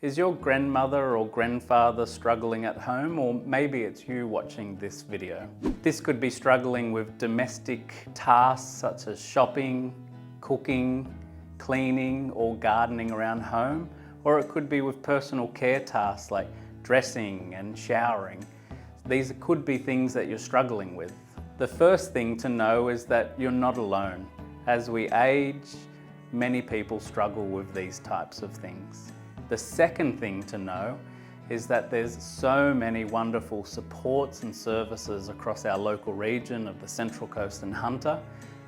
Is your grandmother or grandfather struggling at home, or maybe it's you watching this video? This could be struggling with domestic tasks such as shopping, cooking, cleaning or gardening around home, or it could be with personal care tasks like dressing and showering. These could be things that you're struggling with. The first thing to know is that you're not alone. As we age, many people struggle with these types of things. The second thing to know is that there's so many wonderful supports and services across our local region of the Central Coast and Hunter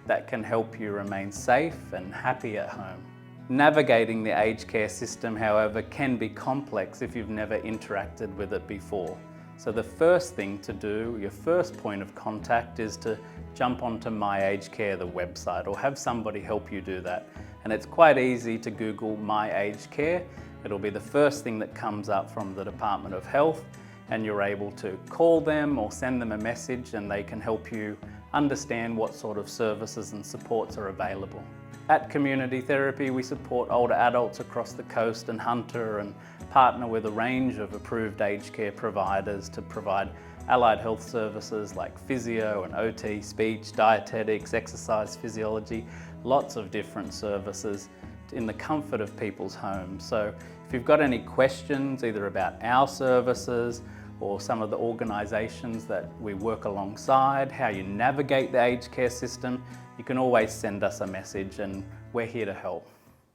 that can help you remain safe and happy at home. Navigating the aged care system, however, can be complex if you've never interacted with it before. So the first thing to do, your first point of contact, is to jump onto My Aged Care, the website, or have somebody help you do that. And it's quite easy to Google My Aged Care. It'll be the first thing that comes up from the Department of Health, and you're able to call them or send them a message and they can help you understand what sort of services and supports are available. At Community Therapy, we support older adults across the coast and Hunter and partner with a range of approved aged care providers to provide allied health services like physio and OT, speech, dietetics, exercise physiology, lots of different services in the comfort of people's homes. So if you've got any questions either about our services or some of the organisations that we work alongside, how you navigate the aged care system, you can always send us a message and we're here to help.